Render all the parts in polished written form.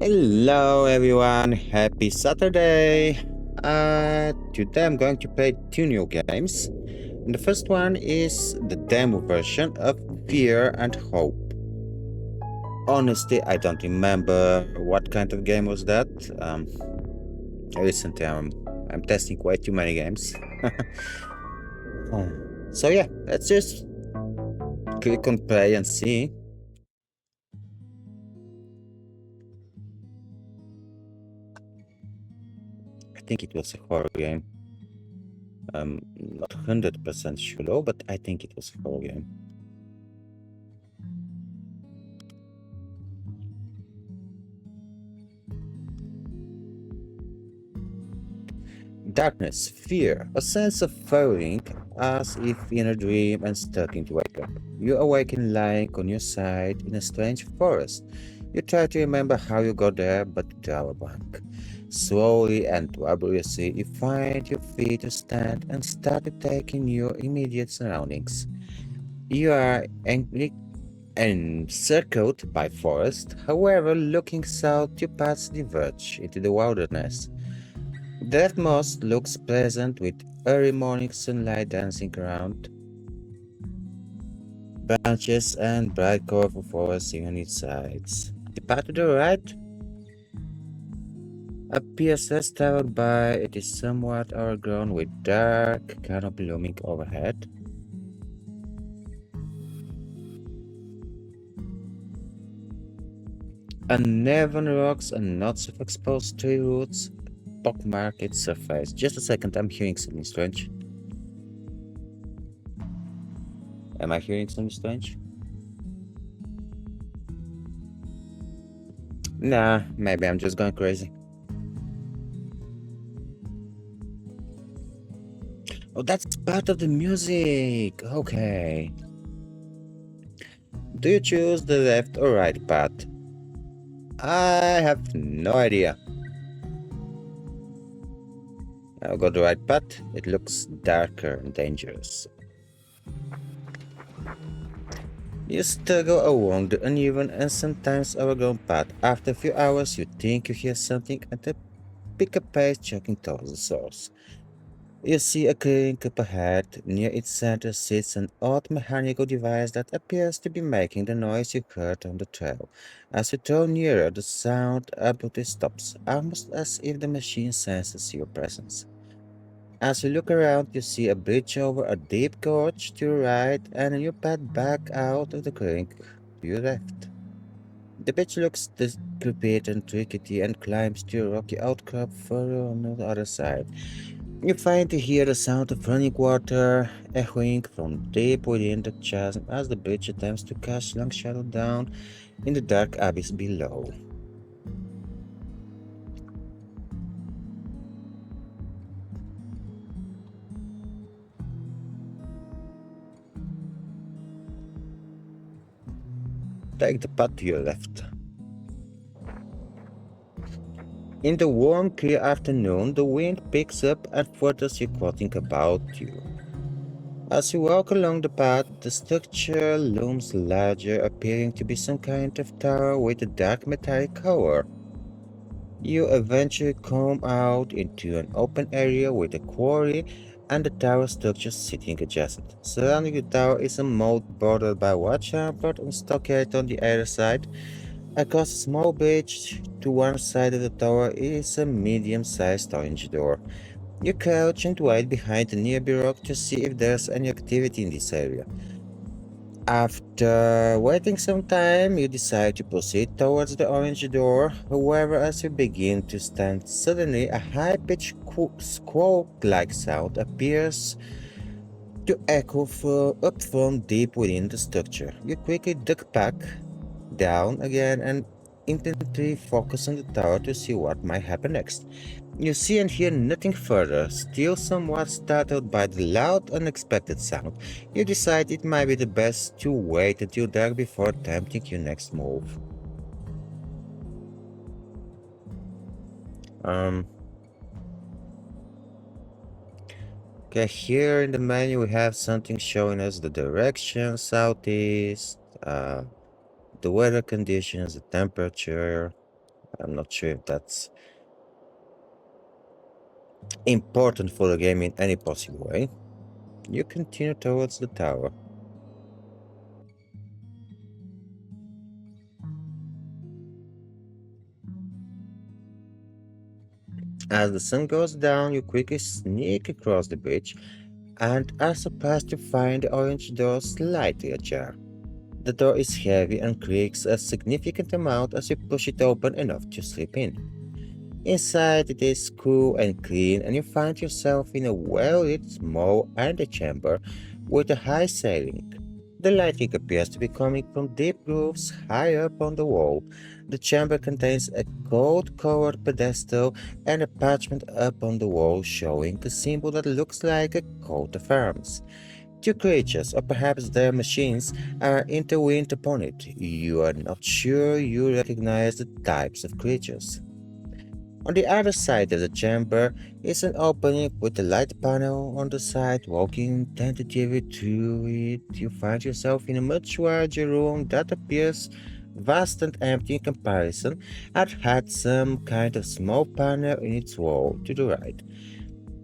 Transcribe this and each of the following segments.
Hello everyone, happy Saturday! Today I'm going to play two new games. And the first one is the demo version of Fear and Hope. Honestly, I don't remember what kind of game was that. Recently I'm testing way too many games. So yeah, let's just click on play and see. I think it was a horror game. I'm not 100% sure, but I think it was a horror game. Darkness, fear, a sense of falling, as if in a dream and starting to wake up. You awaken lying on your side in a strange forest. You try to remember how you got there, but draw a blank. Slowly and laboriously, you find your feet to stand and start to take in your immediate surroundings. You are encircled by forest, however, looking south, your paths diverge into the wilderness. The atmosphere looks pleasant with early morning sunlight dancing around branches and bright colorful flowers on its sides. The path to the right appears less traveled by. It is somewhat overgrown with dark canopy looming overhead. Uneven rocks and knots of exposed tree roots pockmark its surface. Just a second, I'm hearing something strange. Am I hearing something strange? Nah, maybe I'm just going crazy. Oh, that's part of the music. Okay. Do you choose the left or right path? I have no idea. I'll go the right path. It looks darker and dangerous. You struggle along the uneven and sometimes overgrown path. After a few hours, you think you hear something and then pick a pace checking towards the source. You see a clearing up ahead. Near its center sits an odd mechanical device that appears to be making the noise you heard on the trail. As you draw nearer, the sound abruptly stops, almost as if the machine senses your presence. As you look around, you see a bridge over a deep gorge to your right and a new path back out of the clearing to your left. The bridge looks decrepit and rickety and climbs to a rocky outcrop further on the other side. You find to hear the sound of running water echoing from deep within the chasm as the bridge attempts to cast long shadow down in the dark abyss below. Take the path to your left. In the warm, clear afternoon, the wind picks up and flutters your clothing about you. As you walk along the path, the structure looms larger, appearing to be some kind of tower with a dark metallic color. You eventually come out into an open area with a quarry and the tower structure sitting adjacent. Surrounding the tower is a moat bordered by watch rampart and stockade on the other side. Across a small bridge to one side of the tower is a medium-sized orange door. You crouch and wait behind a nearby rock to see if there's any activity in this area. After waiting some time, you decide to proceed towards the orange door. However, as you begin to stand, suddenly a high-pitched squawk-like sound appears to echo up from deep within the structure. You quickly duck back down again and intently focus on the tower to see what might happen next. You see and hear nothing further. Still somewhat startled by the loud, unexpected sound, you decide it might be the best to wait until dark before attempting your next move. Okay, here in the menu we have something showing us the direction, southeast, the weather conditions, the temperature, I'm not sure if that's important for the game in any possible way. You continue towards the tower. As the sun goes down, you quickly sneak across the bridge and are surprised to find the orange door slightly ajar. The door is heavy and creaks a significant amount as you push it open enough to slip in. Inside it is cool and clean, and you find yourself in a well-lit small antechamber with a high ceiling. The lighting appears to be coming from deep grooves high up on the wall. The chamber contains a gold-colored pedestal and a parchment up on the wall showing a symbol that looks like a coat of arms. Two creatures, or perhaps their machines, are intertwined upon it. You are not sure you recognize the types of creatures. On the other side of the chamber is an opening with a light panel on the side. Walking tentatively through it, you find yourself in a much larger room that appears vast and empty in comparison. It had some kind of small panel in its wall to the right.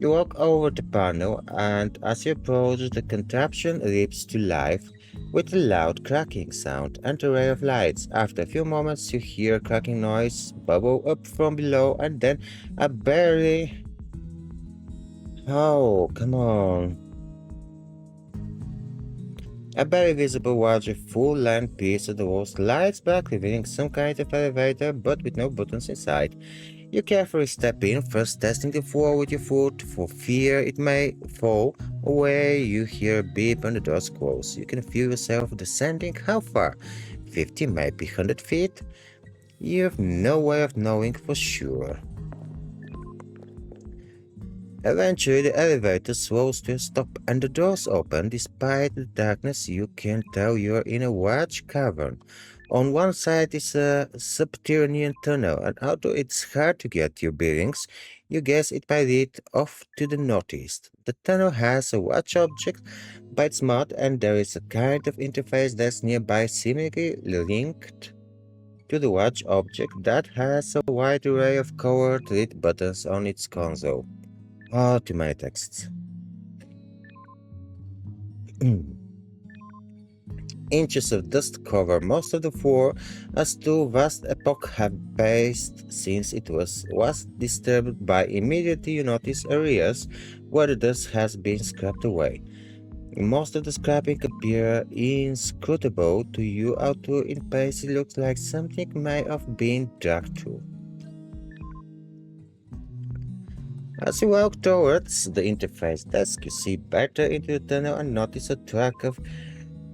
You walk over the panel, and as you approach, the contraption leaps to life with a loud cracking sound and a ray of lights. After a few moments, you hear a cracking noise bubble up from below, and then a barely. Oh, come on. A very visible larger full-length piece of the wall slides back, revealing some kind of elevator, but with no buttons inside. You carefully step in, first testing the floor with your foot for fear it may fall away. You hear a beep and the doors close. You can feel yourself descending. How far? 50, maybe 100 feet? You have no way of knowing for sure. Eventually, the elevator slows to a stop and the doors open. Despite the darkness, you can tell you're in a large cavern. On one side is a subterranean tunnel, and although it's hard to get your bearings, you guess it might lead off to the northeast. The tunnel has a watch object by its mouth, and there is a kind of interface that's nearby, seemingly linked to the watch object that has a wide array of colored red buttons on its console. Oh, too many texts. Inches of dust cover most of the floor, as two vast epochs have passed since it was disturbed. By immediately you notice areas where the dust has been scraped away. Most of the scraping appears inscrutable to you, although in place it looks like something may have been dug through. As you walk towards the interface desk, you see better into the tunnel and notice a track of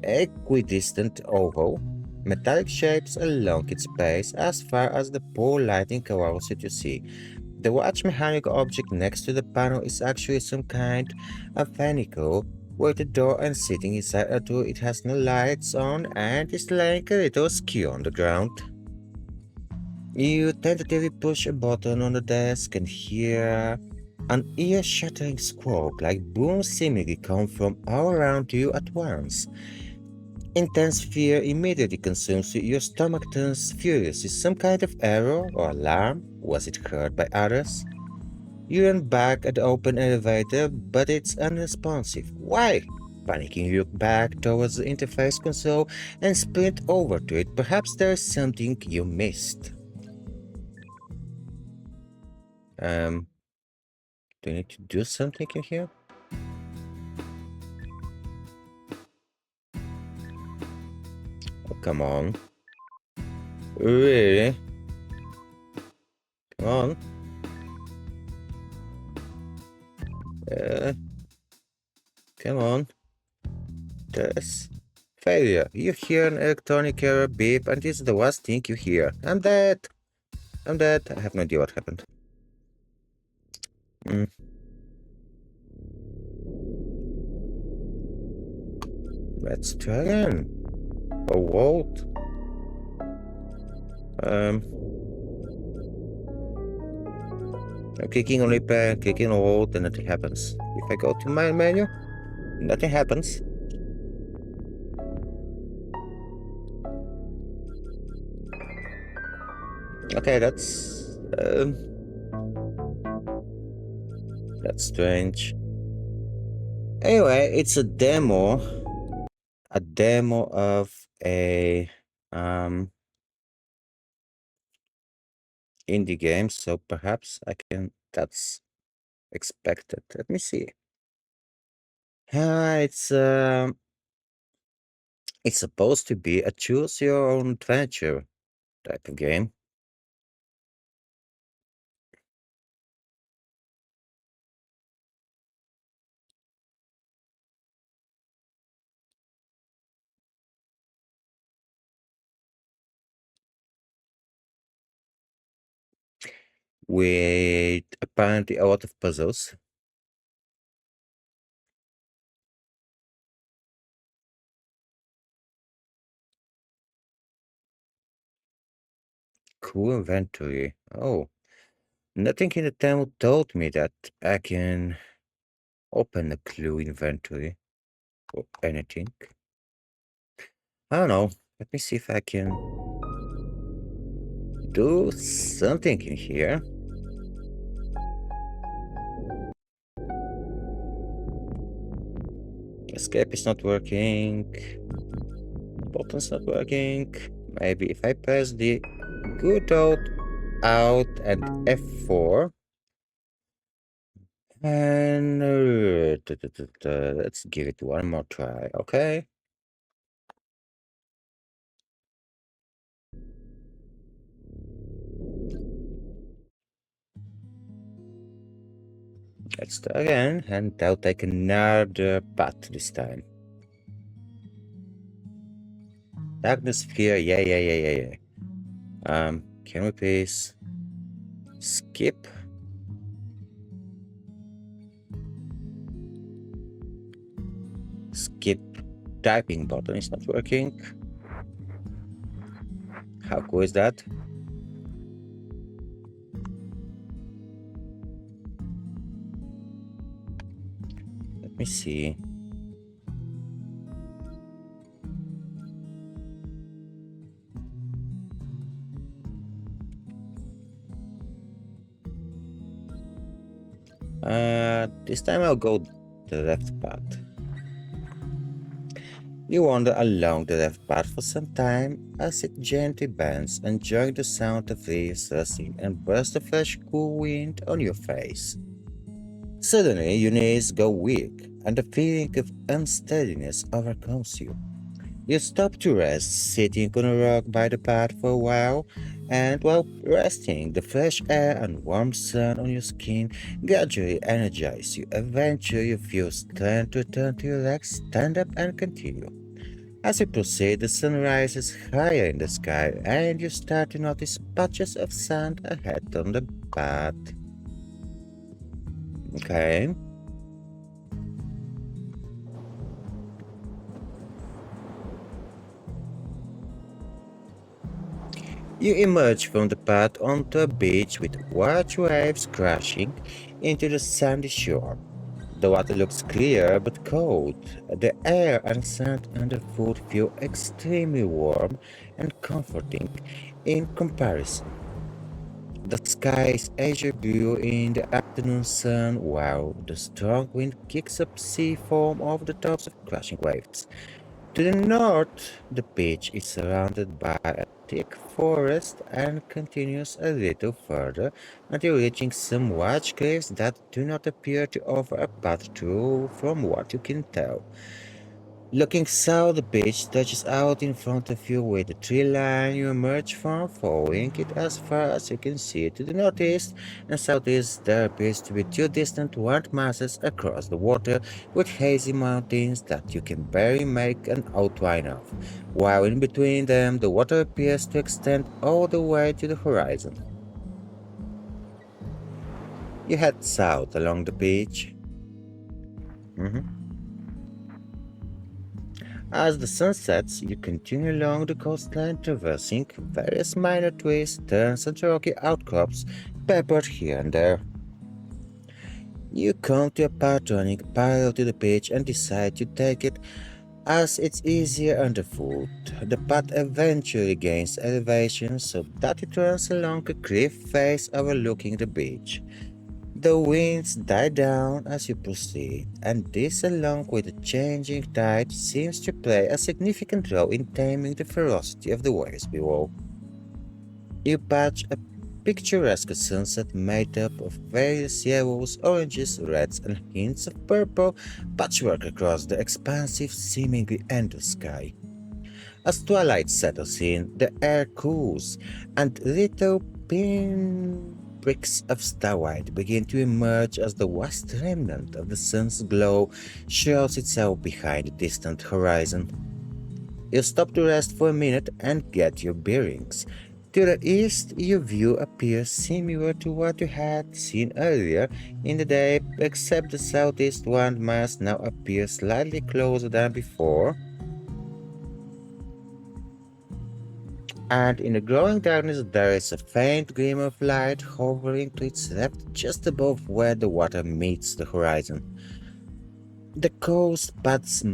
equidistant oval, metallic shapes along its base as far as the poor lighting allows you to see. The watch mechanical object next to the panel is actually some kind of vehicle with a door, and sitting inside a door it has no lights on and is laying a little askew on the ground. You tentatively push a button on the desk and hear an ear-shattering squawk like booms seemingly come from all around you at once. Intense fear immediately consumes you. Your stomach turns furious. Is some kind of error or alarm? Was it heard by others? You run back at the open elevator, but it's unresponsive. Why? Panicking, you look back towards the interface console and sprint over to it. Perhaps there's something you missed. Do you need to do something in here? Oh, come on. Really? Come on. Come on. Yes. Failure. You hear an electronic error beep, and this is the last thing you hear. I'm dead. I'm dead. I have no idea what happened. Let's try again. A vault. I'm clicking on repair, clicking on vault, and nothing happens. If I go to my menu, nothing happens. Okay, that's strange. Anyway, it's a demo of a um indie game, so perhaps I can. That's expected. Let me see. Uh, it's um it's supposed to be a choose your own adventure type of game. With apparently a lot of puzzles. Cool inventory. Oh, nothing in the demo told me that I can open a clue inventory or anything. I don't know. Let me see if I can do something in here. Escape is not working. Button's not working. Maybe if I press the good out and F4 and let's give it one more try, okay? Let's try again, and I'll take another path this time. Darkness fear, yeah. Can we please skip? Skip typing button is not working. How cool is that? Let me see. This time I'll go the left path. You wander along the left path for some time as it gently bends, enjoying the sound of leaves rustling and bursts of fresh cool wind on your face. Suddenly, your knees go weak, and a feeling of unsteadiness overcomes you. You stop to rest, sitting on a rock by the path for a while, and while resting, the fresh air and warm sun on your skin gradually energize you. Eventually, you feel strength return to your legs, stand up, and continue. As you proceed, the sun rises higher in the sky, and you start to notice patches of sand ahead on the path. Okay. You emerge from the path onto a beach with large waves crashing into the sandy shore. The water looks clear but cold. The air and sand underfoot feel extremely warm and comforting in comparison. The sky is azure blue in the afternoon sun, while the strong wind kicks up sea foam over the tops of crashing waves. To the north, the beach is surrounded by a thick forest and continues a little further until reaching some large cliffs that do not appear to offer a path through from what you can tell. Looking south, the beach stretches out in front of you with the tree line you emerge from, following it as far as you can see. To the northeast and southeast, there appears to be two distant land masses across the water with hazy mountains that you can barely make an outline of, while in between them the water appears to extend all the way to the horizon. You head south along the beach. As the sun sets, you continue along the coastline, traversing various minor twists, turns, and rocky outcrops peppered here and there. You come to a path running parallel to the beach and decide to take it, As it's easier underfoot, the path eventually gains elevation so that it runs along a cliff face overlooking the beach. The winds die down as you proceed, and this, along with the changing tide, seems to play a significant role in taming the ferocity of the waves below. You patch a picturesque sunset made up of various yellows, oranges, reds, and hints of purple patchwork across the expansive, seemingly endless sky. As twilight settles in, the air cools, and little pinpricks of starlight begin to emerge as the vast remnant of the sun's glow shows itself behind the distant horizon. You stop to rest for a minute and get your bearings. To the east, your view appears similar to what you had seen earlier in the day, except the southeast landmass now appears slightly closer than before, and in the growing darkness there is a faint gleam of light hovering to its left just above where the water meets the horizon. The coast path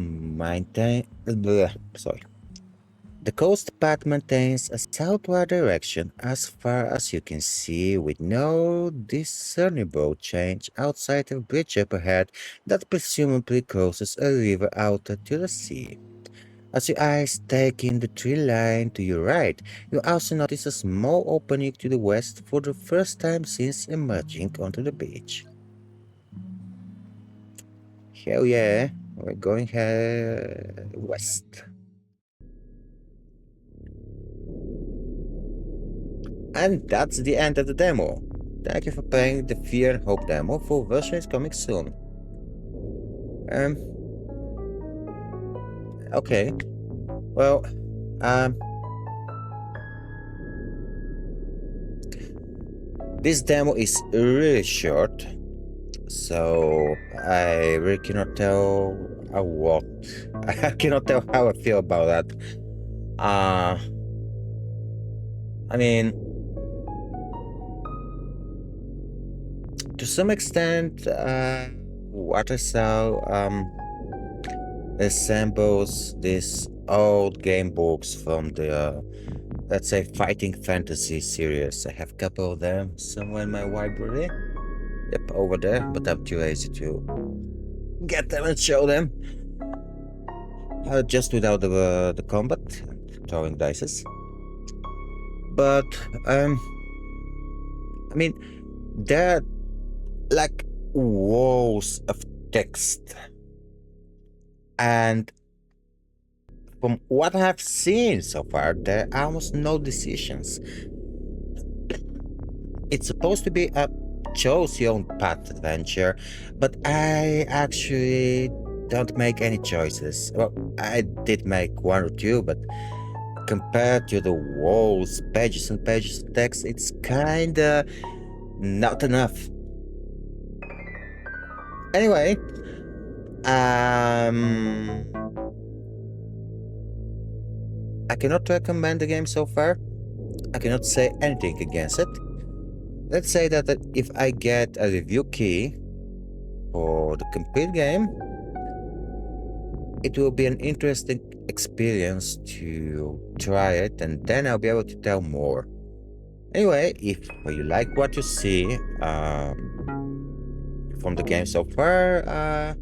maintains a southward direction as far as you can see, with no discernible change outside of a bridge up ahead that presumably crosses a river out to the sea. As your eyes take in the tree line to your right, you also notice a small opening to the west for the first time since emerging onto the beach. Hell yeah, we're going west. And that's the end of the demo. Thank you for playing the Fear and Hope demo. Full version is coming soon. Okay. Well, this demo is really short, so I really cannot tell what I cannot tell how I feel about that. I mean, to some extent, what I saw resembles these old game books from the let's say fighting fantasy series. I have a couple of them somewhere in my library. Yep, over there, but I'm too lazy to get them and show them. Just without the combat, throwing dices. But I mean, there are like walls of text, and from what I have seen so far, there are almost no decisions. It's supposed to be a choose your own path adventure, but I actually don't make any choices. Well, I did make one or two, but compared to the walls, pages and pages of text, it's kinda not enough. Anyway, I cannot recommend the game so far. I cannot say anything against it. Let's say that if I get a review key for the complete game, it will be an interesting experience to try it, and then I'll be able to tell more. Anyway, if you like what you see from the game so far,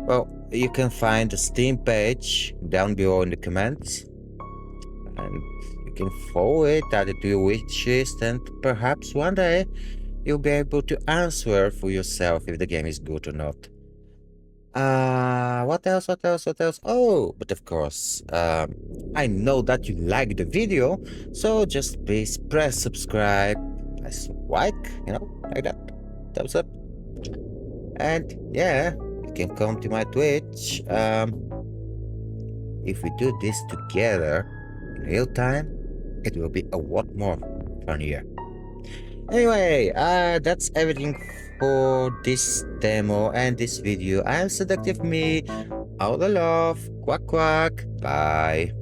well, you can find the Steam page down below in the comments, and you can follow it, add it to your wish list, and perhaps one day you'll be able to answer for yourself if the game is good or not. What else? Oh, but of course, I know that you like the video, so just please press subscribe, press like, like that, thumbs up. And yeah, you can come to my Twitch. If we do this together in real time, it will be a lot more funnier. Anyway, that's everything for this demo and this video. I'm SeDUCKtiveMe. All the love. Quack quack. Bye.